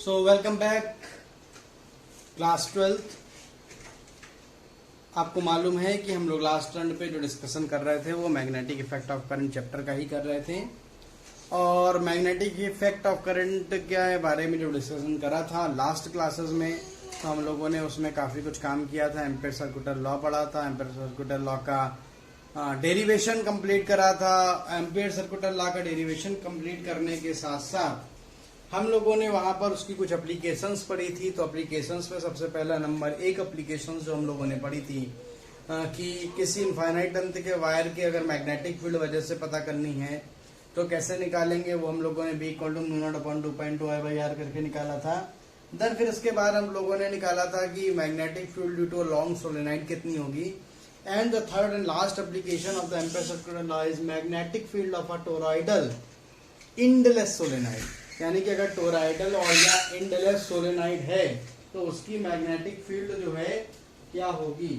So welcome back class 12th। आपको मालूम है कि हम लोग लास्ट टर्न पे जो डिस्कशन कर रहे थे वो magnetic effect of current chapter का ही कर रहे थे। और मैग्नेटिक इफेक्ट ऑफ करंट क्या है बारे में जो डिस्कशन करा था लास्ट क्लासेस में, तो हम लोगों ने उसमें काफ़ी कुछ काम किया था। एम्पेयर सर्कुलर लॉ पढ़ा था, एम्पेयर सर्कुलर लॉ का डेरिवेशन कंप्लीट करा था। एम्पेयर सर्कुलर लॉ का डेरिवेशन कंप्लीट करने के साथ साथ हम लोगों ने वहां पर उसकी कुछ एप्लीकेशंस पढ़ी थी। तो एप्लीकेशंस में सबसे पहला नंबर एक एप्लीकेशंस जो हम लोगों ने पढ़ी थी कि किसी इनफाइनाइट लेंथ के वायर की अगर मैग्नेटिक फील्ड वजह से पता करनी है तो कैसे निकालेंगे, वो हम लोगों ने B = μ0/2.2I/r करके निकाला था। देन फिर इसके बाद हम लोगों ने निकाला था कि magnetic field due to long solenoid कितनी होगी। And the third and last application of the Ampere circular law is magnetic field of a toroidal endless solenoid, यानी कि अगर टोरॉइडल और या इंडलेस सोलेनाइड है तो उसकी मैग्नेटिक फील्ड जो है क्या होगी।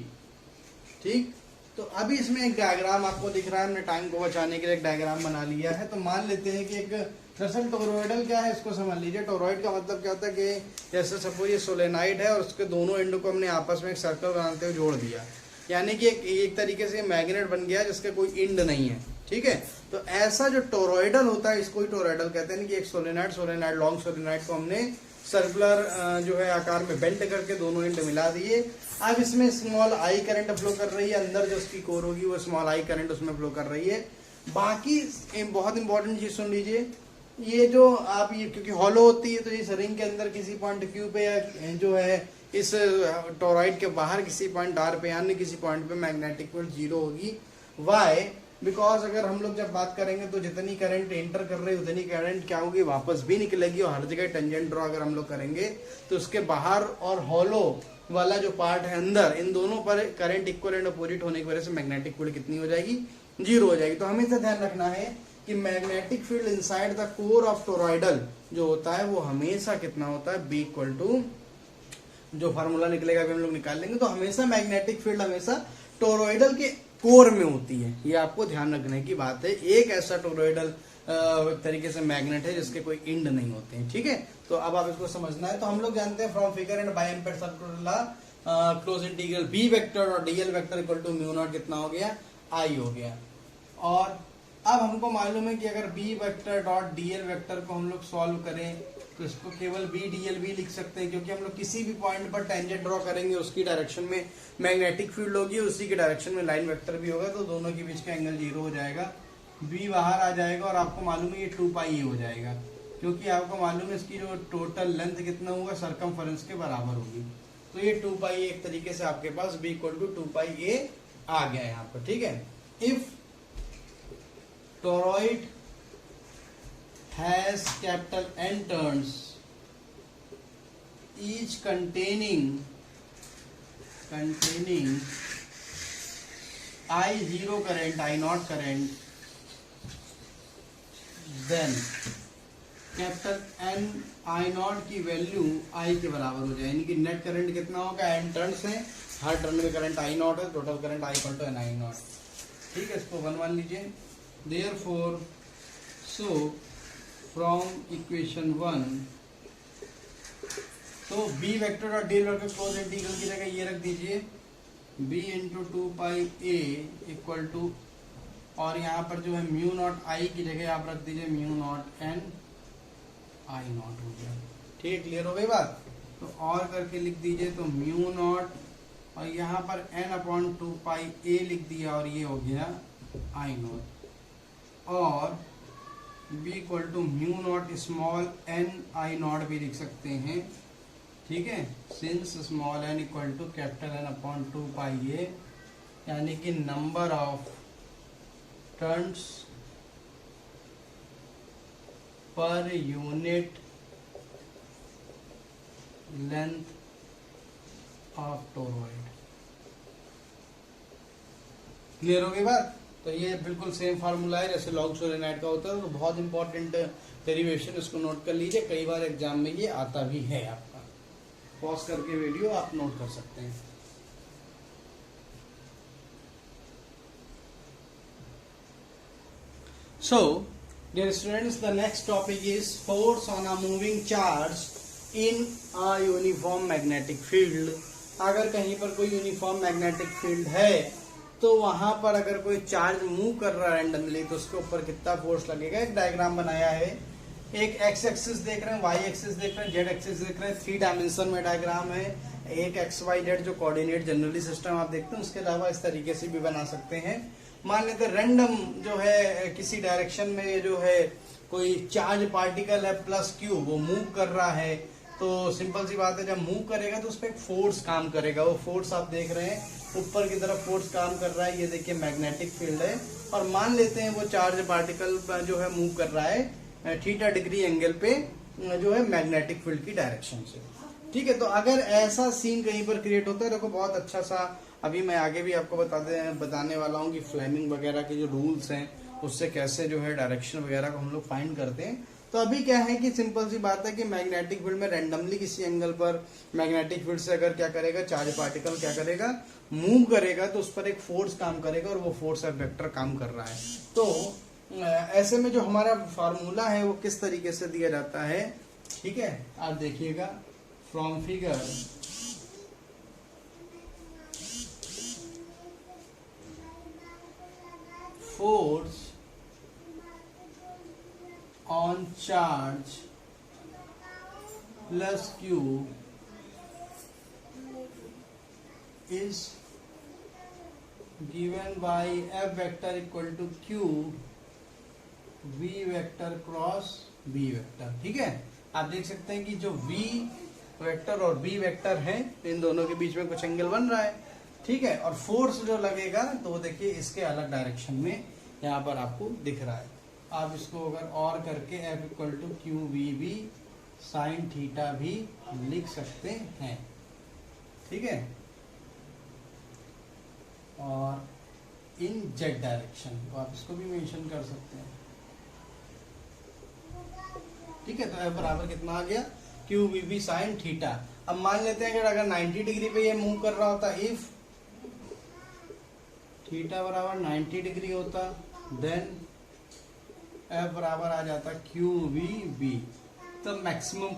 ठीक, तो अभी इसमें एक डायग्राम आपको दिख रहा है, हमने टाइम को बचाने के लिए एक डायग्राम बना लिया है। तो मान लेते हैं कि एक दरअसल टोरॉइडल क्या है इसको समझ लीजिए। टोरॉइड का मतलब क्या होता है कि जैसे सपोज ये सोलेनाइड है और उसके दोनों एंड को हमने आपस में एक सर्कल बनाते हुए जोड़ दिया, यानी कि एक तरीके से मैग्नेट बन गया जिसके कोई एंड नहीं है। ठीक है, तो ऐसा जो टोरॉइडल होता है इसको ही टोरॉइडल कहते हैं कि एक सोलेनाइड लॉन्ग सोलेनाइड को हमने सर्कुलर जो है आकार में बेंड करके दोनों एंड मिला दिए। अब इसमें स्मॉल आई करंट फ्लो कर रही है, अंदर जो उसकी कोर होगी वो स्मॉल आई करंट उसमें फ्लो कर रही है। बाकी बहुत इंपॉर्टेंट चीज सुन लीजिए, ये जो आप ये क्योंकि हॉलो होती है तो इस रिंग के अंदर किसी पॉइंट क्यू पे या जो है इस टोरॉइड के बाहर किसी पॉइंट आर पे अन्य किसी पॉइंट पे मैग्नेटिक फील्ड 0 होगी। वाई? बिकॉज अगर हम लोग जब बात करेंगे तो जितनी करंट एंटर कर रही है उतनी करंट क्या होगी, वापस भी निकलेगी। और हर जगह टेंजेंट ड्रॉ अगर हम लोग करेंगे तो उसके बाहर और हॉलो वाला जो पार्ट है अंदर, इन दोनों पर करंट इक्वल एंड अपोजिट होने की वजह से मैग्नेटिक फील्ड कितनी हो जाएगी, 0 हो जाएगी। तो हमेशा ध्यान रखना है कि magnetic field inside the core of toroidal जो होता है वो हमेशा कितना होता है, B = जो फार्मूला निकलेगा अभी हम लोग निकाल लेंगे। तो हमेशा मैग्नेटिक फील्ड हमेशा टोरॉइडल के कोर में होती है, ये आपको ध्यान रखने की बात है। एक ऐसा टोरॉइडल तरीके से मैग्नेट है जिसके कोई एंड नहीं होते हैं। ठीक है, तो अब आप इसको समझना है। तो हम लोग जानते हैं from figure and by Ampere circular law close integral B vector और DL वेक्टर = μ0 कितना हो गया, I हो गया। और अब हमको मालूम है कि अगर B vector dot DL vector को हम लोग सॉल्व करें तो इसको केवल BDL भी लिख सकते हैं, क्योंकि हम लोग किसी भी पॉइंट पर टेंजेंट ड्रॉ करेंगे उसकी डायरेक्शन में मैग्नेटिक फील्ड होगी, उसी के डायरेक्शन में लाइन वेक्टर भी होगा, तो दोनों के बीच का एंगल 0 हो जाएगा। B बाहर आ जाएगा और आपको मालूम है ये 2πa हो जाएगा, क्योंकि आपको मालूम है इसकी जो टोटल लेंथ कितना होगा, सरकमफेरेंस के बराबर होगी। तो ये 2πa एक तरीके से आपके पास B = 2πa आ गया यहाँ पर। ठीक है, if toroid has capital N turns each containing I0 current, I0 current, then capital N I0 की वैल्यू I के बराबर हो जाए, यानी कि नेट करंट कितना होगा, N टर्न्स है, हर टर्न में करंट I0 है, टोटल करंट I = NI0। ठीक है, इसको 1 लीजिए। Therefore, so from equation 1, तो B वेक्टर और DL वेक्टर क्लोज इंटीग्रल की जगह ये रख दीजिए B × 2πa = और यहाँ पर जो है μ0 I की जगह आप रख दीजिए μ0 N I0 हो गया। ठीक है, क्लियर हो गई बात। तो और करके लिख दीजिए तो μ0 और यहाँ पर N/2πa लिख दिया और ये हो गया I0। और B = μ0 स्मॉल n I0 भी लिख सकते हैं। ठीक है, since small n = capital N/2πa, यानी कि number of turns per unit length of toroid. Clear हो गई बात। तो ये बिल्कुल सेम फार्मूला है जैसे लॉन्ग सोलेनाइड का होता है। तो बहुत इंपॉर्टेंट डेरिवेशन, इसको नोट कर लीजिए, कई बार एग्जाम में ये आता भी है। आपका पॉज करके वीडियो आप नोट कर सकते हैं। So, dear students, the next topic is force on a moving charge in a uniform magnetic field, अगर कहीं पर कोई यूनिफॉर्म मैग्नेटिक फील्ड है तो वहां पर अगर कोई चार्ज मूव कर रहा है रैंडमली तो उसके ऊपर कितना फोर्स लगेगा। एक डायग्राम बनाया है, एक एक्स एक्सिस देख रहे हैं, वाई एक्सिस देख रहे हैं, जेड एक्सिस देख रहे हैं, 3 डायमेंशन में डायग्राम है। एक एक्स वाई जेड जो कोऑर्डिनेट जनरली सिस्टम आप देखते हैं, उसके अलावा इस तरीके से भी बना सकते हैं। मान लेते हैं रैंडम जो है किसी डायरेक्शन में जो है कोई चार्ज पार्टिकल है प्लस क्यू, वो मूव कर रहा है, तो सिंपल सी बात है जब मूव करेगा तो उस पर एक फोर्स काम करेगा। वो फोर्स आप देख रहे हैं ऊपर की तरफ फोर्स काम कर रहा है, ये देखिए मैग्नेटिक फील्ड है। और मान लेते हैं वो चार्ज पार्टिकल जो है मूव कर रहा है थीटा डिग्री एंगल पे जो है मैग्नेटिक फील्ड की डायरेक्शन से। ठीक है, तो अगर ऐसा सीन कहीं पर क्रिएट होता है, देखो बहुत अच्छा सा अभी मैं आगे भी आपको बताने वाला हूँ कि फ्लेमिंग वगैरह के जो रूल्स हैं उससे कैसे जो है डायरेक्शन वगैरह को हम लोग फाइंड करते हैं। तो अभी क्या है कि सिंपल सी बात है कि मैग्नेटिक फील्ड में रैंडमली किसी एंगल पर मैग्नेटिक फील्ड से अगर क्या करेगा, चार्ज पार्टिकल क्या करेगा, मूव करेगा, तो उस पर एक फोर्स काम करेगा और वो फोर्स वेक्टर काम कर रहा है। तो ऐसे में जो हमारा फार्मूला है वो किस तरीके से दिया जाता है, ठीक है, आप देखिएगा from figure force on charge plus q is given by f vector equal to q v vector cross b vector। ठीक है, आप देख सकते हैं कि जो v वेक्टर और b वेक्टर है इन दोनों के बीच में कुछ एंगल बन रहा है। ठीक है, और फोर्स जो लगेगा तो वो देखिए इसके अलग डायरेक्शन में यहाँ पर आपको दिख रहा है। आप इसको अगर और करके F equal to Q V B sine theta भी लिख सकते हैं। ठीक है, और इन जेड डायरेक्शन तो आप इसको भी मेंशन कर सकते हैं। ठीक है, तो F बराबर कितना आ गया, Q V B sine theta. अब मान लेते हैं कि अगर 90 डिग्री पे ये मूव कर रहा होता, इफ थीटा बराबर 90 डिग्री होता, देन F बराबर आ जाता क्यू वी बी, तो मैक्सिमम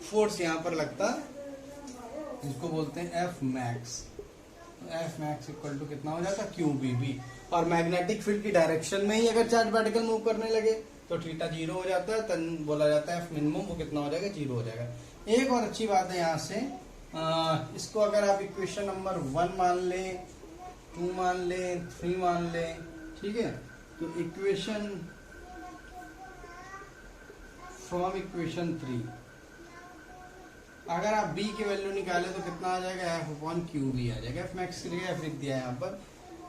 फोर्स यहाँ पर लगता, इसको बोलते हैं F मैक्स। तो F मैक्स इक्वल टू कितना हो जाता, क्यू वी बी। और मैग्नेटिक फील्ड की डायरेक्शन में ही अगर चार्ज पार्टिकल मूव करने लगे तो थीटा 0 हो जाता है, तब बोला जाता है F मिनिमम वो कितना हो जाएगा, 0 हो जाएगा। एक और अच्छी बात है यहाँ से, इसको अगर आप इक्वेशन नंबर 1 मान ले, 2 मान ले, 3 मान ले, ठीक है, तो इक्वेशन फ्रॉम इक्वेशन 3 अगर आप b की वैल्यू निकाले तो कितना आ जाएगा, F अपॉन क्यू बी आ जाएगा। F मैक्स के लिए F लिख दिया है यहाँ पर।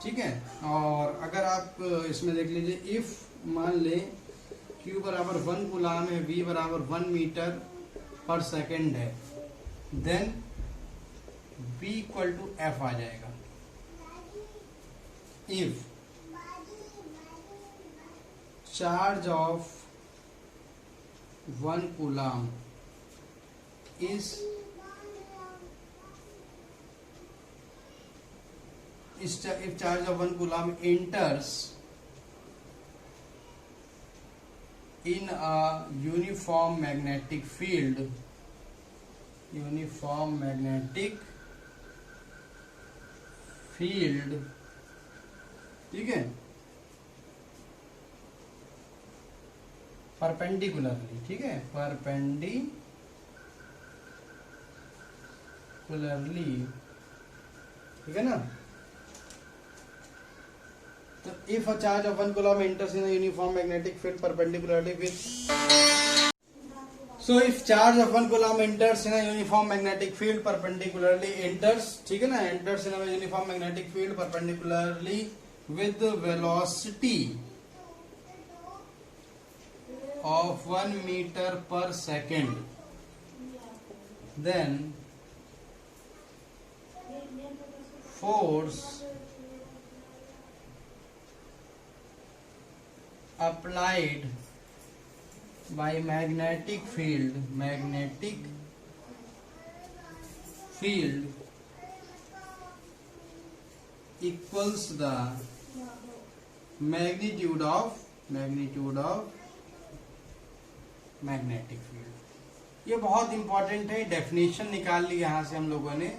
ठीक है, और अगर आप इसमें देख लीजिए, इफ मान ले q बराबर 1 कूलाम है, v बराबर 1 मीटर पर सेकेंड है, then b equal to F आ जाएगा। If charge of 1 coulomb is if charge of 1 coulomb enters in a uniform magnetic field, ठीक है, परपेंडिकुलरली, ठीक है, परपेंडिकुलरली, ठीक है ना। तो if a charge of 1 coulomb enters in a uniform magnetic field perpendicularly with, so if charge of 1 coulomb enters in a uniform magnetic field perpendicularly enters, ठीक है ना, enters in a uniform magnetic field perpendicularly with velocity of 1 meter per second, then force applied by magnetic field equals the magnitude of magnetic field ये बहुत important है, definition निकाल ली यहाँ से हम लोगों ने,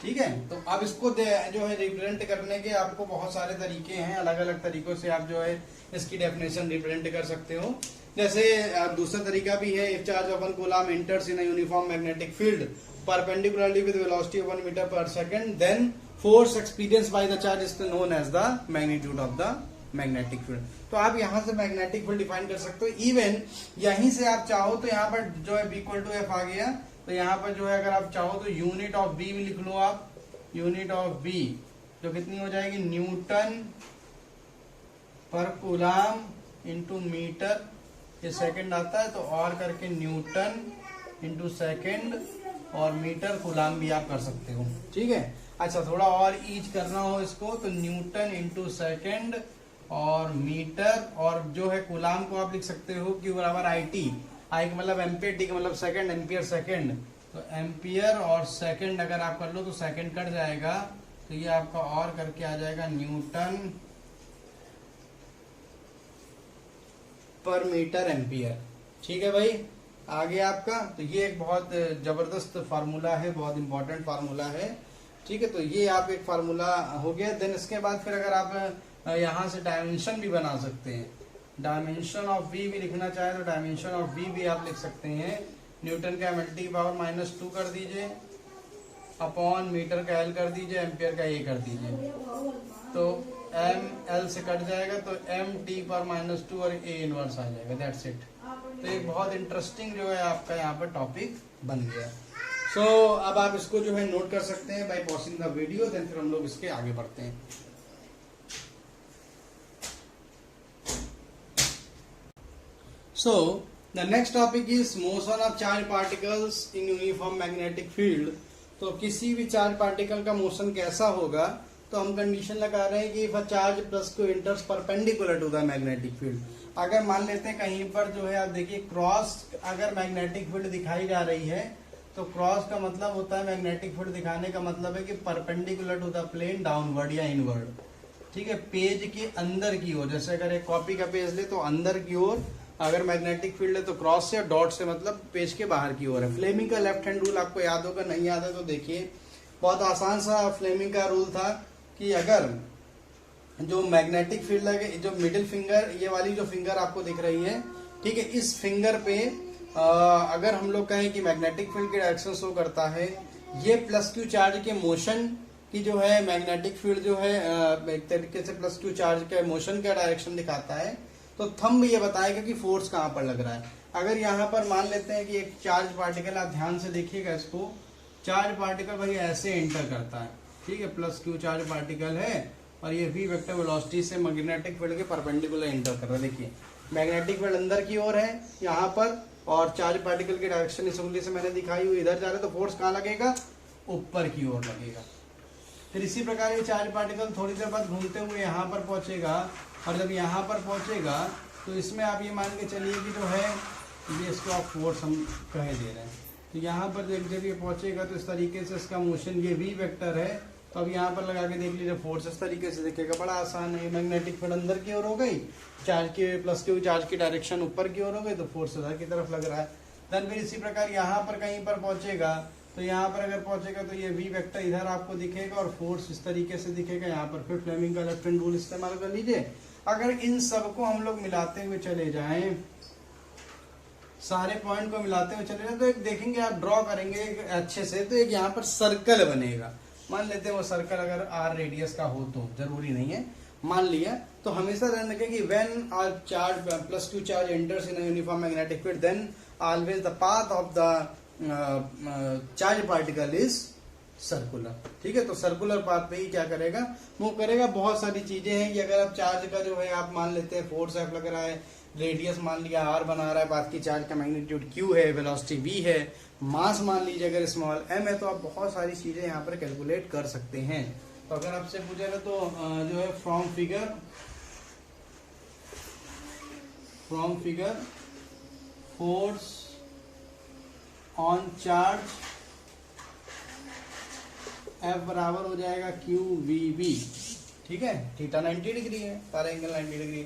ठीक है। तो अब इसको जो है रिप्रेजेंट करने के आपको बहुत सारे तरीके हैं, अलग अलग तरीकों से आप जो है इसकी डेफिनेशन रिप्रेजेंट कर सकते हो। जैसे दूसरा तरीका भी है, if charge of one coulomb enters in a uniform magnetic field perpendicularly with velocity of 1 metre per second, then force experience by the charge is known as the magnitude of the magnetic field. तो आप यहाँ से magnetic field define कर सकते हो। Even यहीं से आप चाहो तो यहाँ पर जो है B = F आ गया, तो यहाँ पर जो है अगर आप चाहो तो यूनिट ऑफ बी भी लिख लो आप, यूनिट ऑफ बी जो कितनी हो जाएगी, न्यूटन पर कूलम इंटू मीटर, ये सेकंड आता है तो और करके न्यूटन इंटू सेकंड और मीटर कूलम भी आप कर सकते हो, ठीक है। अच्छा थोड़ा और ईज करना हो इसको तो न्यूटन इंटू सेकंड और मीटर, और जो है कूलम को आप लिख सकते हो Q बराबर IT, आई का मतलब एम्पियर, टी का मतलब सेकंड, एम्पियर सेकंड, तो एम्पियर और सेकंड अगर आप कर लो तो सेकंड कट जाएगा, तो ये आपका और करके आ जाएगा न्यूटन पर मीटर एम्पियर, ठीक है भाई। आगे आपका तो ये एक बहुत जबरदस्त फार्मूला है, बहुत इंपॉर्टेंट फार्मूला है, ठीक है। तो ये आप एक फार्मूला हो गया। देन इसके बाद फिर अगर आप यहाँ से डायमेंशन भी बना सकते हैं, डायमेंशन ऑफ V भी लिखना चाहे तो डायमेंशन ऑफ V भी आप लिख सकते हैं, न्यूटन का m × 10⁻² कर दीजिए अपॉन मीटर का L कर दीजिए, एम्पियर का A कर दीजिए, तो m L से कट जाएगा तो m T⁻² और A इनवर्स आ जाएगा, दैट्स इट। तो एक बहुत इंटरेस्टिंग जो है आपका यहाँ पर टॉपिक बन गया। सो अब आप इसको जो है नोट कर सकते हैं by pausing the video, then फिर हम लोग इसके आगे बढ़ते हैं। So the next topic is motion of charged particles in uniform magnetic field। तो किसी भी चार्ज पार्टिकल का मोशन कैसा होगा, तो हम कंडीशन लगा रहे हैं कि if a charge plus Q enters perpendicular to the magnetic field। अगर मान लेते हैं कहीं पर जो है आप देखिए क्रॉस अगर मैग्नेटिक फील्ड दिखाई जा रही है, तो क्रॉस का मतलब होता है मैग्नेटिक फील्ड दिखाने का मतलब है कि perpendicular to the plane downward या इनवर्ड, ठीक है, पेज के अंदर की ओर। जैसे अगर एक कॉपी का पेज ले तो अंदर की ओर अगर मैग्नेटिक फील्ड है तो क्रॉस से, डॉट से मतलब पेज के बाहर की ओर है। फ्लेमिंग का लेफ्ट हैंड रूल आपको याद होगा, नहीं याद है तो देखिए, बहुत आसान सा फ्लेमिंग का रूल था कि अगर जो मैग्नेटिक फील्ड है, जो मिडिल फिंगर, ये वाली जो फिंगर आपको दिख रही है, ठीक है, इस फिंगर पे अगर हम लोग कहें कि मैग्नेटिक फील्ड की डायरेक्शन शो करता है, ये +Q चार्ज के मोशन की जो है मैग्नेटिक फील्ड जो है एक तरीके से +Q चार्ज के मोशन का डायरेक्शन दिखाता है, तो थंब ये बताएगा कि फोर्स कहाँ पर लग रहा है। अगर यहाँ पर मान लेते हैं कि एक चार्ज पार्टिकल, आप ध्यान से देखिएगा इसको, चार्ज पार्टिकल भाई ऐसे एंटर करता है, ठीक है, +Q चार्ज पार्टिकल है और ये v वेक्टर वेलोसिटी से मैग्नेटिक फील्ड के परपेंडिकुलर एंटर कर रहा है। देखिए मैग्नेटिक फील्ड अंदर की ओर है यहाँ पर, और चार्ज पार्टिकल की डायरेक्शन इस उंगली से मैंने दिखाई हुई इधर जा रहा है, तो फोर्स कहाँ लगेगा, ऊपर की ओर लगेगा। फिर इसी प्रकार ये चार्ज पार्टिकल थोड़ी देर बाद घूमते हुए यहाँ पर पहुंचेगा, और जब यहाँ पर पहुंचेगा तो इसमें आप ये मान के चलिए कि जो है ये इसको आप फोर्स हम कह दे रहे हैं। तो यहाँ पर जब ये पहुंचेगा तो इस तरीके से इसका मोशन, ये v वेक्टर है, तो अब यहाँ पर लगा के देख लीजिए फोर्स इस तरीके से दिखेगा, बड़ा आसान है। मैग्नेटिक फील्ड अंदर की ओर हो गई, चार्ज के +Q चार्ज की डायरेक्शन ऊपर की ओर हो गई, तो फोर्स इधर की तरफ लग रहा है। देन फिर इसी प्रकार यहाँ पर कहीं पर पहुंचेगा, तो यहाँ पर अगर पहुंचेगा तो ये v वेक्टर इधर आपको दिखेगा और फोर्स इस तरीके से दिखेगा। यहाँ पर फिर फ्लेमिंग का लेफ्ट हैंड रूल इस्तेमाल कर लीजिए। अगर इन सबको हम लोग मिलाते हुए चले जाएं, सारे पॉइंट को मिलाते हुए चले जाएं, तो एक देखेंगे आप ड्रॉ करेंगे एक अच्छे से, तो एक यहाँ पर सर्कल बनेगा। मान लेते हैं वो सर्कल अगर r रेडियस का हो, तो जरूरी नहीं है, मान लिया, तो हमेशा ध्यान रखें कि when our charge +Q charge enters in a uniform magnetic field, then always the path of the charge particle is circular, ठीक है। तो सर्कुलर पाथ पे ही क्या करेगा, मूव करेगा। बहुत सारी चीजें हैं कि अगर आप चार्ज का जो है आप मान लेते हैं फोर्स F लग रहा है, रेडियस मान लिया r बना रहा है, बात की चार्ज का मैग्नीट्यूड q है, वेलोसिटी v है, मास मान लीजिए अगर स्मॉल m है, तो आप बहुत सारी चीजें यहाँ पर कैलकुलेट कर सकते हैं। तो अगर आपसे पूछेगा तो जो है from figure force on charge F बराबर हो जाएगा QVB, ठीक है, थीटा 90 डिग्री है, सारा एंगल 90 डिग्री,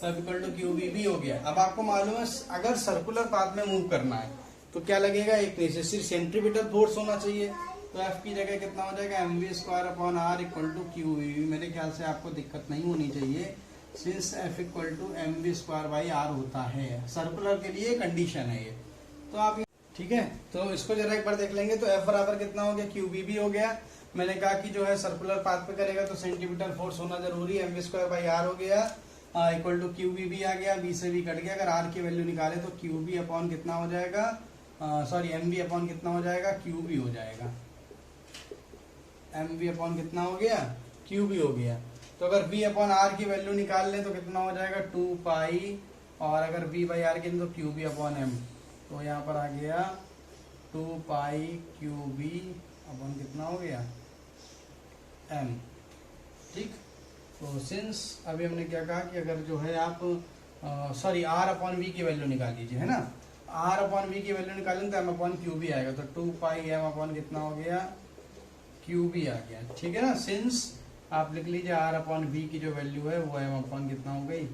तो इक्वल टू QVB हो गया। अब आपको मालूम है अगर सर्कुलर पाथ में मूव करना है, तो क्या लगेगा, एक नेसेसरी सेंट्रीपिटल फोर्स होना चाहिए। तो एफ की जगह कितना हो जाएगा, mv² upon R equal to QV। मेरे ख्याल से आपको दिक्कत नहीं होनी चाहिए, since F equal to mv² by R होता है। सर्कुलर के लिए कंडीशन है ये, तो आप ठीक है। तो इसको जरा एक बार देख लेंगे। तो एफ बराबर कितना हो गया, QV भी हो गया। मैंने कहा कि जो है सर्कुलर पाथ पे करेगा तो सेंटीमीटर फोर्स होना जरूरी है, mv² बाई आर हो गया इक्वल टू QV भी आ गया, B से भी कट गया। अगर आर की वैल्यू निकाले तो QV अपॉन कितना हो जाएगा, सॉरी MV अपॉन कितना हो जाएगा, QV हो जाएगा। MV अपॉन कितना हो गया, QV हो गया। तो अगर V अपॉन आर की वैल्यू निकाल लें तो कितना हो जाएगा 2 पाई, और अगर V बाई आर की तो QV अपॉन M। तो यहाँ पर आ गया 2 पाई QV अपॉन कितना हो गया M। ठीक, तो सिंस अभी हमने क्या कहा कि अगर जो है आप सॉरी R अपॉन V की वैल्यू निकाल लीजिए, है ना। R अपॉन V की वैल्यू निकालेंगे तो M अपॉन QV आएगा। तो 2 पाई M अपॉन कितना हो गया, QV आ गया। ठीक है ना। सिंस आप लिख लीजिए R अपॉन V की जो वैल्यू है वो M अपॉन कितना हो गई,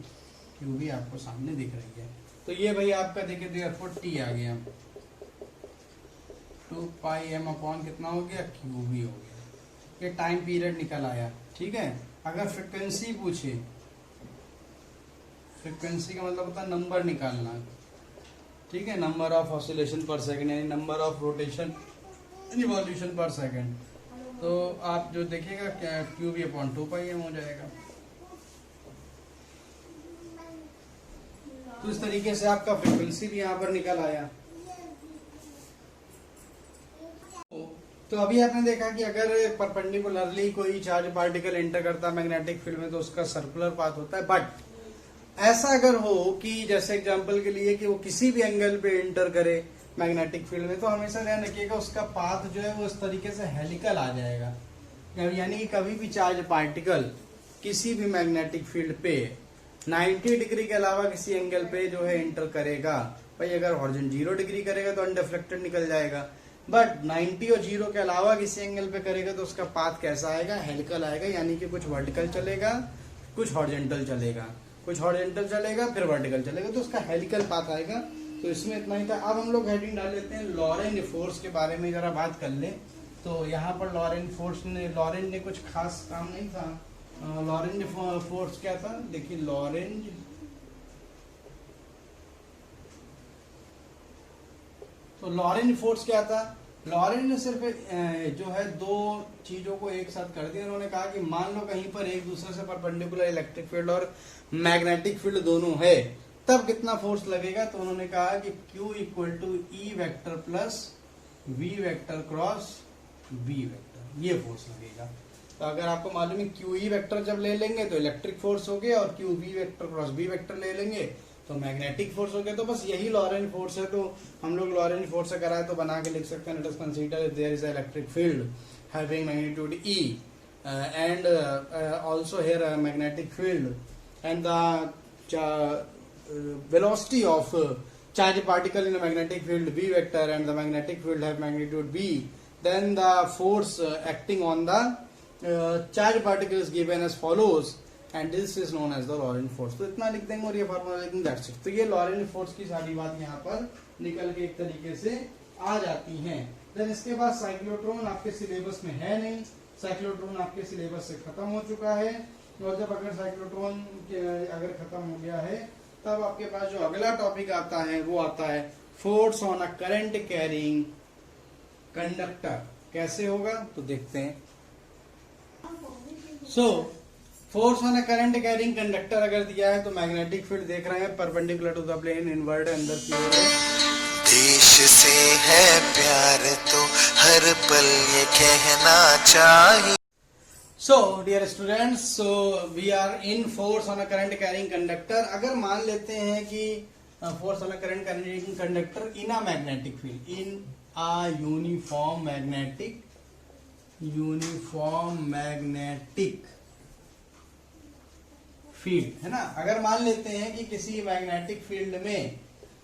QV आपको सामने दिख रही है। तो ये भाई आपका देखिए देयरफॉर T आ गया, 2 पाई M अपॉन कितना हो गया, QV हो गया। ये टाइम पीरियड निकल आया। ठीक है। अगर फ्रिक्वेंसी पूछे, फ्रिक्वेंसी का मतलब होता है नंबर निकालना। ठीक है, नंबर ऑफ ऑसिलेशन पर सेकंड यानी नंबर ऑफ रोटेशन रिवॉल्यूशन पर सेकंड। तो आप जो देखिएगा QV अपॉन 2 पाई M हो जाएगा। तो इस तरीके से आपका फ्रिक्वेंसी भी यहाँ पर निकल आया। तो अभी आपने देखा कि अगर परपेंडिकुलरली कोई चार्ज पार्टिकल एंटर करता है मैग्नेटिक फील्ड में तो उसका सर्कुलर पाथ होता है। बट ऐसा अगर हो कि जैसे एग्जांपल के लिए कि वो किसी भी एंगल पे एंटर करे मैग्नेटिक फील्ड में, तो हमेशा ध्यान रखिएगा उसका पाथ जो है वो इस तरीके से हेलिकल आ जाएगा। यानी कि कभी भी चार्ज पार्टिकल किसी भी मैग्नेटिक फील्ड पे 90 डिग्री के अलावा किसी एंगल पे जो है एंटर करेगा, भाई अगर हॉरिजॉन्टल 0 डिग्री करेगा तो अनडिफ्लेक्टेड निकल जाएगा। बट 90 और 0 के अलावा किसी एंगल पे करेगा तो उसका पाथ कैसा आएगा, हेलिकल आएगा। यानी कि कुछ वर्टिकल चलेगा, कुछ हॉरिजॉन्टल चलेगा, कुछ हॉरिजॉन्टल चलेगा फिर वर्टिकल चलेगा, तो उसका हेलिकल पाथ आएगा। तो इसमें इतना ही था। अब हम लोग हेडिंग डाल लेते हैं लॉरेंज फोर्स के बारे में जरा बात कर ले। तो यहाँ पर लॉरेंज ने कुछ खास काम नहीं था। लॉरेंज फोर्स क्या था, देखिए लॉरेंज फोर्स क्या था। लॉरेंज ने सिर्फ जो है दो चीजों को एक साथ कर दिया। उन्होंने कहा कि मान लो कहीं पर एक दूसरे से परपेंडिकुलर इलेक्ट्रिक फील्ड और मैग्नेटिक फील्ड दोनों है, तब कितना फोर्स लगेगा। तो उन्होंने कहा कि Q equal to E vector plus V vector cross B vector, ये फोर्स लगेगा। तो अगर आपको मालूम है QE वेक्टर जब ले लेंगे तो इलेक्ट्रिक फोर्स हो गया, और QV vector cross B vector ले लेंगे तो मैग्नेटिक फोर्स हो गया। तो बस यही लॉरेंज फोर्स है। तो हम लोग लॉरेंज फोर्स से कराए तो बना के लिख सकते हैं, let us consider if there is a electric field having magnitude E and also here a magnetic field, and the velocity of charge particle in a magnetic field V vector, and the magnetic field have magnitude B, then the force acting on the charge particle is given as follows, and this is known as the Lorentz force। तो इतना लिख देंगे और ये formula लिख देंगे, that's it. तो ये लॉरेंज फोर्स की सारी बात यहाँ पर निकल के एक तरीके से आ जाती है। देन इसके बाद साइक्लोट्रॉन आपके सिलेबस में है नहीं, साइक्लोट्रॉन आपके सिलेबस से खत्म हो चुका है। और जब अगर साइक्लोट्रॉन अगर खत्म हो गया है तब आपके पास जो अगला टॉपिक आता है वो आता है force on a current carrying conductor. कैसे होगा तो देखते हैं। Force on a current carrying conductor अगर दिया है तो मैग्नेटिक फील्ड देख रहे हैं perpendicular to the plane, inward अंदर की ओर है। देश से है प्यार तो हर पल ये कहना चाहिए। So dear students, so we are in force on a current carrying conductor। अगर मान लेते हैं कि force on a current carrying conductor in a magnetic field, in a uniform magnetic field, है ना। अगर मान लेते हैं कि किसी मैग्नेटिक फील्ड में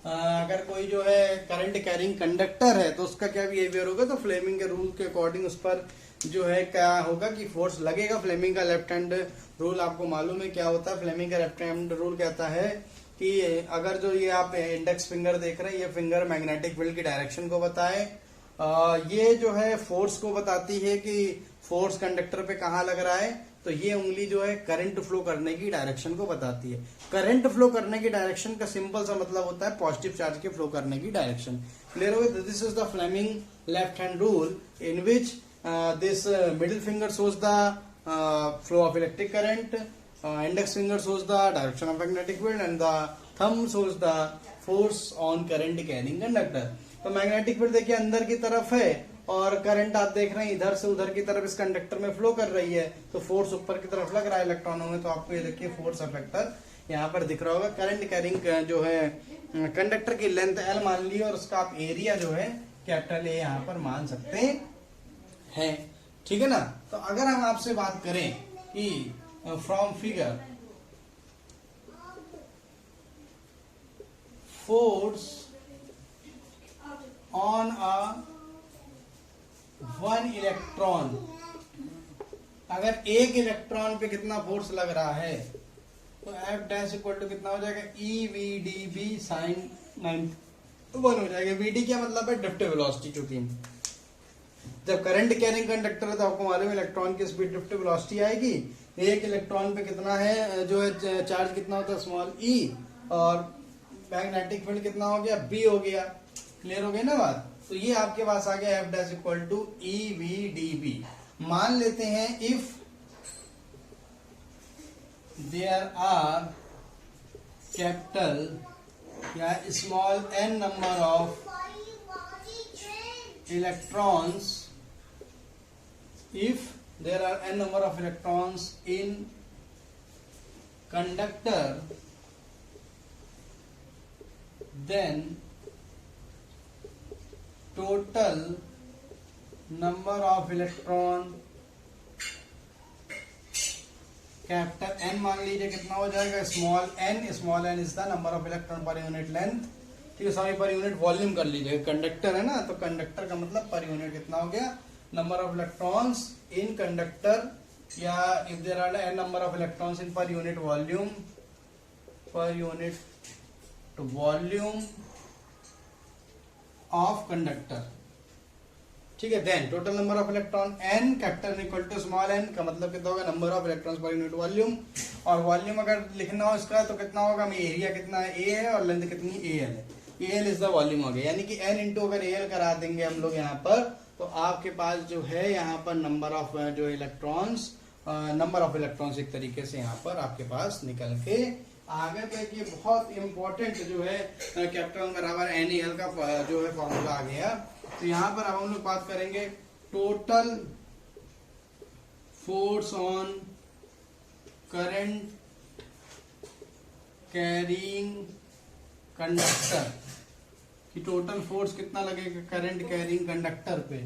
अगर कोई जो है करंट कैरिंग कंडक्टर है तो उसका क्या बिहेवियर होगा। तो फ्लेमिंग के रूल के अकॉर्डिंग उस पर जो है क्या होगा कि फोर्स लगेगा। फ्लेमिंग का लेफ्ट हैंड रूल आपको मालूम है क्या होता है। फ्लेमिंग का लेफ्ट हैंड रूल कहता है कि अगर जो ये आप इंडेक्स फिंगर देख रहे हैं, ये फिंगर मैग्नेटिक फील्ड की डायरेक्शन को बताए। ये जो है फोर्स को बताती है कि फोर्स कंडक्टर पे कहाँ लग रहा है। तो ये उंगली जो है करंट फ्लो करने की डायरेक्शन को बताती है। करंट फ्लो करने की डायरेक्शन का सिंपल सा मतलब होता है पॉजिटिव चार्ज के फ्लो करने की डायरेक्शन। क्लियर हो गया? This is the Fleming left hand rule in which this middle finger shows the flow of electric current, index finger shows the direction of magnetic field, and the thumb shows the force on current carrying conductor. तो magnetic field देखिए अंदर की तरफ है और current आप देख रहे हैं इधर से उधर की तरफ इस कंडक्टर में फ्लो कर रही है, तो फोर्स ऊपर की तरफ लग रहा है इलेक्ट्रॉनों में। तो आपको ये देखिए फोर्स अफेक्टर यहाँ पर दिख रहा होगा। करंट कैरिंग जो है कंडक्टर की लेंथ L मान ली और उसका आप एरिया जो है कैपिटल A यहाँ पर मान सकते हैं। ठीक है ना? तो अगर हम आपसे बात करें कि from figure force on a one electron, अगर एक इलेक्ट्रॉन पे कितना फोर्स लग रहा है तो F डैश इक्वल टू कितना हो जाएगा EVdB साइन 91 हो जाएगा। VD क्या मतलब है? Drift velocity. चूंकि जब करंट कैरिंग कंडक्टर है तो आपको मालूम है इलेक्ट्रॉन की स्पीड ड्रिफ्ट वेलोसिटी आएगी। एक इलेक्ट्रॉन पे कितना है जो है चार्ज कितना होता है स्मॉल e, और मैग्नेटिक फील्ड कितना हो गया B हो गया। क्लियर हो गई ना बात? तो ये आपके पास आ गया F dash equal to EVdB। मान लेते हैं इफ देयर आर कैपिटल या small n number of electrons, if there are n number of electrons in conductor, then total number of electron capital N मान लीजिए कितना हो जाएगा small n is the number of electron per unit length. ठीक है, sorry पर unit volume कर लीजिए। कंडक्टर है ना, तो कंडक्टर का मतलब पर यूनिट कितना हो गया number of electrons in conductor, या if there are n number of electrons in per unit volume of conductor. ठीक है, then total number of electron n capital equal to small n का मतलब कितना होगा number of electrons per unit volume. और volume अगर लिखना हो इसका तो कितना होगा, एरिया कितना है A है और लेंथ कितनी AL है। AL इज द वॉल्यूम हो गया, यानी कि n इंटू अगर AL करा देंगे हम लोग यहाँ पर तो आपके पास जो है यहाँ पर नंबर ऑफ जो इलेक्ट्रॉन्स एक तरीके से यहाँ पर आपके पास निकल के आगे देखिए बहुत इंपॉर्टेंट जो है कैपिटल बराबर NaL का जो है फॉर्मूला आ गया। तो यहाँ पर अब हम लोग बात करेंगे total force on current carrying conductor कि टोटल फोर्स कितना लगेगा करंट कैरिंग कंडक्टर पे,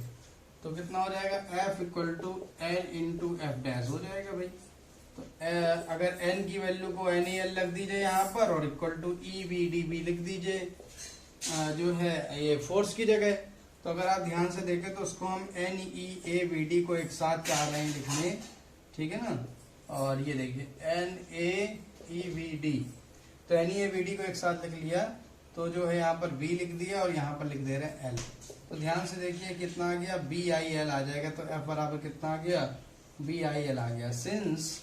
तो कितना हो जाएगा F equal to L into F dash हो जाएगा भाई। तो अगर n की वैल्यू को NaL रख दीजिए यहाँ पर और इक्वल टू EVdB लिख दीजिए जो है ये फोर्स की जगह। तो अगर आप ध्यान से देखें तो उसको हम NeAVD को एक साथ चाह रहे हैं लिखने, ठीक है ना। और ये देखिए NaEVD, तो NeAVD को एक साथ लिख लिया तो जो है यहाँ पर B लिख दिया और यहाँ पर लिख दे रहे हैं L। तो ध्यान से देखिए कितना आ गया BIL आ जाएगा। तो F बराबर कितना आ गया BIL आ गया। सिंस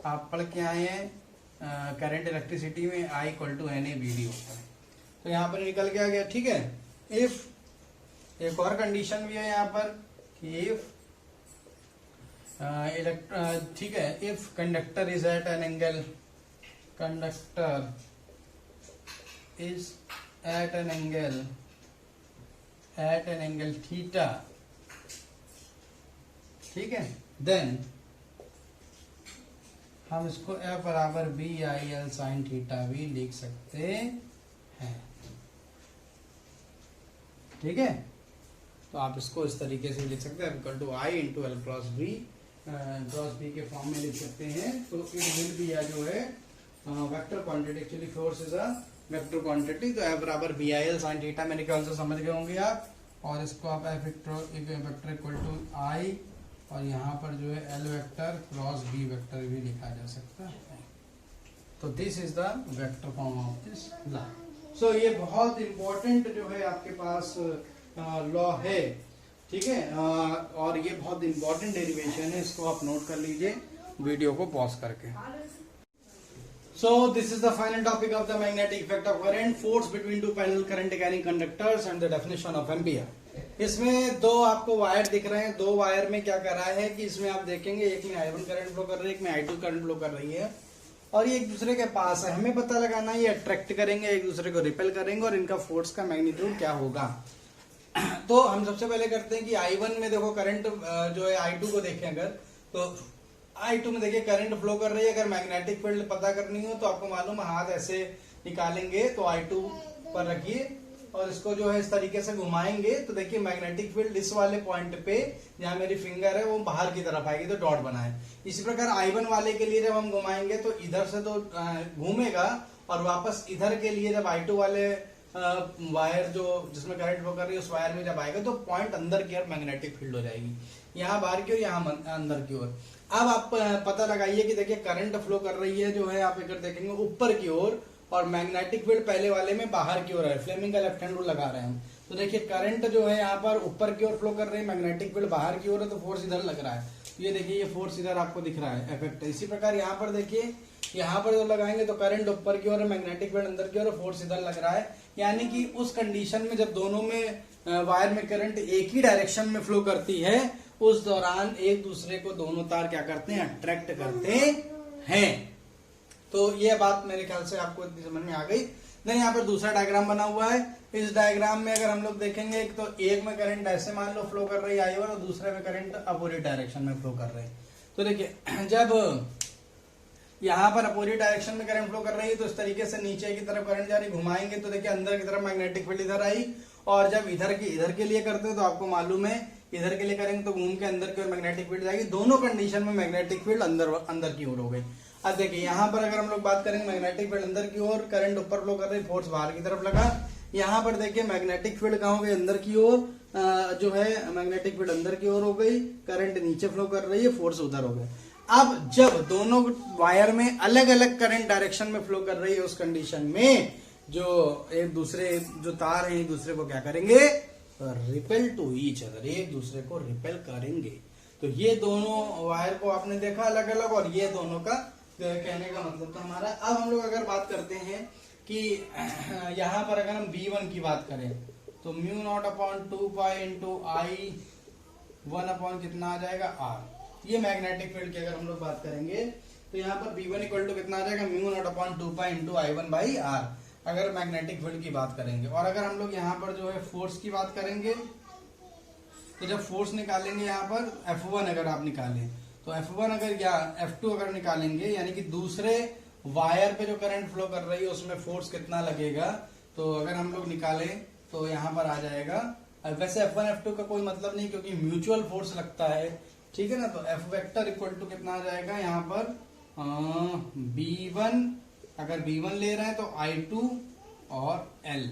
आप पढ़ के आए हैं करंट इलेक्ट्रिसिटी में I इक्वल टू NaVD होता है, तो यहाँ पर निकल के आ गया। ठीक है, इफ एक और कंडीशन भी है यहाँ पर कि इफ ठीक है, if conductor is at an angle, conductor is at an angle theta, ठीक है, देन हम इसको F बराबर BIL साइन थीटा भी लिख सकते हैं। ठीक है, तो आप इसको इस तरीके से लिख सकते हैं equal to I into L cross B के फॉर्म में लिख सकते हैं। तो इट विल बी जो है vector quantity, actually force is a vector quantity. तो F बराबर BIL साइन थीटा मेरे ख्याल से समझ गए होंगे आप। और इसको आप F vector equal to I और यहाँ पर जो है L vector cross B vector भी लिखा जा सकता है। तो this is the vector form of this law. So ये बहुत इंपॉर्टेंट जो है आपके पास लॉ है, ठीक है, और ये बहुत इंपॉर्टेंट डेरिवेशन है, इसको आप नोट कर लीजिए वीडियो को पॉज करके। So this is the final topic of the magnetic effect of current, force between two parallel current carrying conductors and the definition of ampere। इसमें दो आपको वायर दिख रहे हैं, दो वायर में क्या कर रहा है कि इसमें आप देखेंगे एक में I1 करंट फ्लो कर रही है, एक में I2 करंट फ्लो कर रही है, और ये एक दूसरे के पास है। हमें पता लगाना है ये अट्रैक्ट करेंगे, एक दूसरे को रिपेल करेंगे, और इनका फोर्स का मैग्नीट्यूड क्या होगा। तो हम सबसे पहले करते हैं कि I1 में देखो करंट जो है I2 को देखें अगर, तो I2 में देखिए करंट फ्लो कर रही है। अगर मैग्नेटिक फील्ड पता करनी हो तो आपको मालूम है हाथ ऐसे निकालेंगे तो I2 पर रखिए और इसको जो है इस तरीके से घुमाएंगे तो देखिए मैग्नेटिक फील्ड इस वाले पॉइंट पे जहां मेरी फिंगर है वो बाहर की तरफ आएगी तो डॉट बनाए। इसी प्रकार I1 वाले के लिए जब हम घुमाएंगे तो इधर से तो घूमेगा और वापस इधर के लिए जब I2 वाले वायर जो जिसमें करंट फ्लो कर रही है उस वायर में जब आएगा तो पॉइंट अंदर की ओर मैग्नेटिक फील्ड हो जाएगी, यहाँ बाहर की ओर, यहाँ अंदर की ओर। अब आप पता लगाइए कि देखिए करंट फ्लो कर रही है जो है आप अगर देखेंगे ऊपर की ओर और मैग्नेटिक फील्ड पहले वाले में बाहर की ओर है। फ्लेमिंग का लेफ्ट हैंड रूल लगा रहे हैं हम, तो देखिए करंट जो है यहाँ पर ऊपर की ओर फ्लो कर रही है, मैग्नेटिक फील्ड बाहर की ओर है, तो फोर्स इधर लग रहा है। ये देखिए ये फोर्स इधर आपको दिख रहा है इफेक्ट। इसी प्रकार यहाँ पर देखिए यहाँ पर जो लगाएंगे तो करंट ऊपर की ओर है, मैग्नेटिक फील्ड अंदर की ओर, फोर्स इधर लग रहा है। यानी कि उस कंडीशन में जब दोनों में वायर में करंट एक ही डायरेक्शन में फ्लो करती है उस दौरान एक दूसरे को दोनों तार क्या करते हैं, अट्रैक्ट करते हैं। तो ये बात मेरे ख्याल से आपको इतनी समझ में आ गई। नहीं, यहाँ पर दूसरा डायग्राम बना हुआ है। इस डायग्राम में अगर हम लोग देखेंगे तो एक में करंट ऐसे मान लो फ्लो कर रही है I1 और दूसरे में करंट अपोजिट डायरेक्शन में फ्लो कर रहे हैं। तो देखिए जब यहाँ पर अपोजिट डायरेक्शन में करंट फ्लो कर रही है तो इस तरीके से नीचे की तरफ करंट जा रही, घुमाएंगे तो देखिए अंदर की तरफ मैग्नेटिक फील्ड इधर आई, और जब इधर के लिए करते हैं तो आपको मालूम है इधर के लिए करेंगे तो घूम के अंदर की ओर मैग्नेटिक फील्ड जाएगी। दोनों कंडीशन में मैग्नेटिक फील्ड अंदर की ओर हो गई। अब देखिए यहाँ पर अगर हम लोग बात करेंगे मैग्नेटिक फील्ड अंदर की ओर, करंट ऊपर फ्लो कर रही, फोर्स बाहर की तरफ लगा। यहाँ पर देखिए मैग्नेटिक फील्ड कहाँ हो गई, अंदर की ओर, जो है मैग्नेटिक फील्ड अंदर की ओर हो गई, करंट नीचे फ्लो कर रही है, फोर्स उधर हो गया। अब जब दोनों वायर में अलग अलग करंट डायरेक्शन में फ्लो कर रही है उस कंडीशन में जो एक दूसरे जो तार है एक दूसरे को क्या करेंगे, रिपेल टू ईच अदर, एक दूसरे को रिपेल करेंगे। तो ये दोनों वायर को आपने देखा अलग अलग, और ये दोनों का कहने का मतलब था हमारा। अब हम लोग अगर बात करते हैं कि यहाँ पर अगर हम V1 की बात करें तो mu naught upon 2 into I1 upon कितना आ जाएगा R। ये मैग्नेटिक फील्ड की अगर हम लोग बात करेंगे तो यहाँ पर V1 इक्वल टू कितना आ जाएगा, mu naught upon 2 into I1 by R, अगर मैग्नेटिक फील्ड की बात करेंगे। और अगर हम लोग यहाँ पर जो है फोर्स की बात करेंगे तो जब फोर्स निकालेंगे यहाँ पर F1 अगर आप निकालें तो F1 अगर या F2 अगर निकालेंगे यानी कि दूसरे वायर पे जो करंट फ्लो कर रही है उसमें फोर्स कितना लगेगा, तो अगर हम लोग निकालें तो यहाँ पर आ जाएगा। वैसे F1 F2 का कोई मतलब नहीं क्योंकि म्यूचुअल फोर्स लगता है, ठीक है ना। तो F वेक्टर इक्वल टू कितना आ जाएगा यहाँ पर B1, अगर B1 ले रहे हैं तो I2 और L,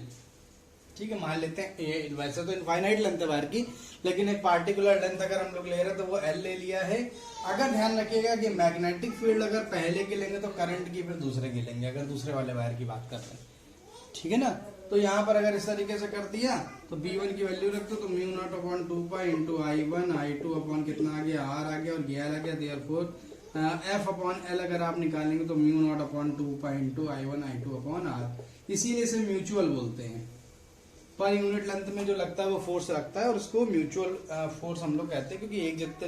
ठीक है, मान लेते हैं। वैसे तो इनफाइनाइट लेंथ है वायर की, लेकिन एक पार्टिकुलर लेंथ अगर हम लोग ले रहे हैं तो वो L ले लिया है। अगर ध्यान रखिएगा कि मैग्नेटिक फील्ड अगर पहले की लेंगे तो करंट की फिर दूसरे की लेंगे, अगर दूसरे वाले वायर की बात कर रहे हैं, ठीक है ना। तो यहाँ पर अगर इस तरीके से कर दिया तो B1 की वैल्यू रख दो तो mu naught upon 2 pi into I1, I2 upon कितना आ गया R आ गया, और GL आ गया। देयरफॉर F अपॉन L अगर आप निकालेंगे तो mu naught upon 2 pi into I1, I2 upon R। इसीलिए इसे म्यूचुअल बोलते हैं। पर यूनिट लेंथ में जो लगता है वो फोर्स लगता है और उसको म्यूचुअल फोर्स हम लोग कहते हैं, क्योंकि एक जितने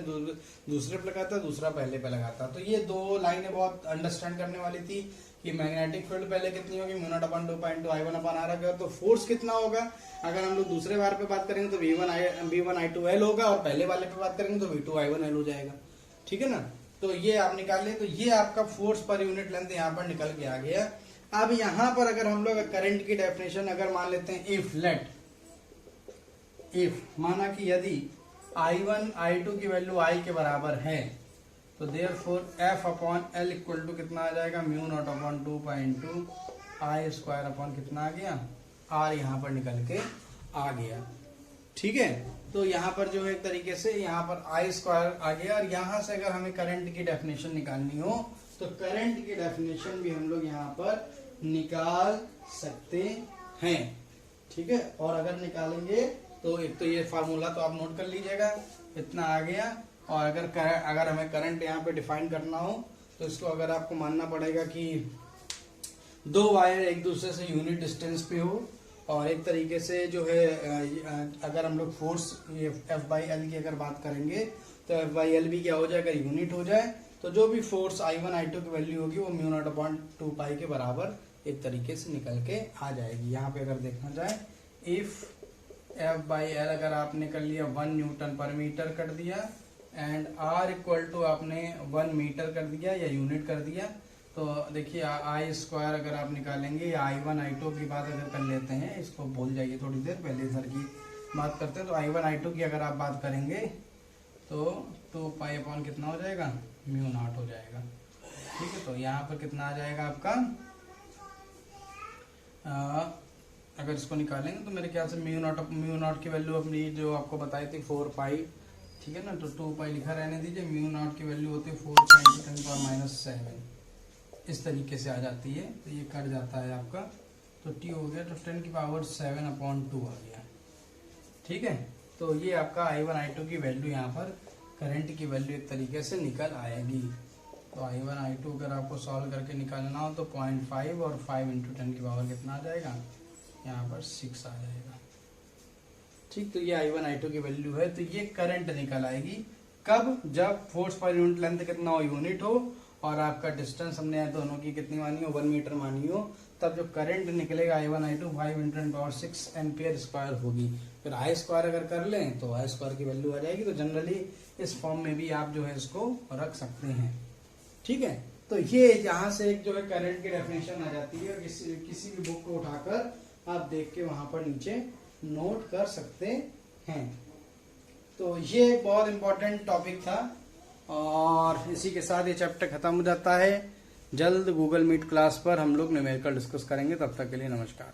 दूसरे पे लगाता है दूसरा पहले पे लगाता है। तो ये दो लाइनें बहुत अंडरस्टैंड करने वाली थी कि मैग्नेटिक फील्ड पहले कितनी होगी, mu naught upon 2 pi into I1 upon R होगा, तो फोर्स कितना होगा। अगर हम लोग दूसरे वायर पे बात करेंगे तो V1 I2 L होगा, और पहले वाले पे बात करेंगे तो V2 I1 L हो जाएगा, ठीक है ना। तो ये आप निकाल लें, तो ये आपका फोर्स पर यूनिट लेंथ यहाँ पर निकल के आ गया। अब यहाँ पर अगर हम लोग करंट की डेफिनेशन अगर मान लेते हैं, इफ माना कि यदि I1 I2 की वैल्यू I के बराबर है तो therefore F upon L equal to कितना आ जाएगा, mu naught upon 2 pi into I square upon कितना आ गया, R यहाँ पर निकल के आ गया, ठीक है। तो यहाँ पर जो है एक तरीके से यहाँ पर I स्क्वायर आ गया, और यहाँ से अगर हमें करंट की डेफिनेशन निकालनी हो तो करंट की डेफिनेशन भी हम लोग यहाँ पर निकाल सकते हैं। ठीक है, और अगर निकालेंगे तो एक तो ये फार्मूला तो आप नोट कर लीजिएगा, इतना आ गया। और अगर हमें करंट यहाँ पे डिफाइन करना हो तो इसको अगर आपको मानना पड़ेगा कि दो वायर एक दूसरे से यूनिट डिस्टेंस पे हो, और एक तरीके से जो है अगर हम लोग फोर्स F/L की अगर बात करेंगे तो F/L भी क्या हो जाए, अगर यूनिट हो जाए तो जो भी फोर्स I1 I2 की वैल्यू होगी वो μ0/2 पाई के बराबर एक तरीके से निकल के आ जाएगी। यहाँ पे अगर देखना जाए इफ F/L अगर आपने कर लिया 1 न्यूटन पर मीटर कर दिया एंड R इक्वल टू आपने 1 मीटर कर दिया या यूनिट कर दिया, तो देखिए I स्क्वायर अगर आप निकालेंगे या I1 I2 की बात अगर कर लेते हैं, इसको भूल जाइए थोड़ी देर पहले सर की बात करते हैं। तो I1 I2 की अगर आप बात करेंगे तो 2 पाई अपॉन कितना हो जाएगा, μ0 हो जाएगा। ठीक है, तो यहाँ पर कितना आ जाएगा आपका, अगर इसको निकालेंगे तो मेरे ख्याल से μ0 की वैल्यू अपनी जो आपको बताई थी 4 पाई, ठीक है ना, तो 2 पाई लिखा रहने दीजिए। μ0 की वैल्यू होती है 4 × 10⁻⁷ इस तरीके से आ जाती है, तो ये कट जाता है आपका, तो t हो गया तो 10⁻7/2 आ गया। ठीक है, तो ये आपका I1 I2 की वैल्यू यहाँ पर करंट की वैल्यू एक तरीके से निकल आएगी। तो I1 I2 अगर आपको सॉल्व करके निकालना हो तो 0.5 और 5 × 10⁻⁴ कितना आ जाएगा, यहाँ पर 6 आ जाएगा। ठीक, तो ये I1 I2 की वैल्यू है। तो ये करंट निकल आएगी कब, जब फोर्स पर यूनिट लेंथ कितना हो, यूनिट हो, और आपका डिस्टेंस हमने दोनों की कितनी मानी हो, 1 मीटर मानी हो, तब जो करंट निकलेगा I1 I2 5 × 10⁻⁶ एम्पियर स्क्वायर होगी। फिर I स्क्वायर अगर कर लें तो I स्क्वायर की वैल्यू आ जाएगी। तो जनरली इस फॉर्म में भी आप जो है इसको रख सकते हैं। ठीक है, तो ये यहाँ से एक जो है करंट की डेफिनेशन आ जाती है, किसी भी बुक को उठाकर आप देख के वहां पर नीचे नोट कर सकते हैं। तो ये एक बहुत इंपॉर्टेंट टॉपिक था, और इसी के साथ ये चैप्टर खत्म हो जाता है। जल्द गूगल मीट क्लास पर हम लोग न्यूमेरिकल डिस्कस करेंगे, तब तक के लिए नमस्कार।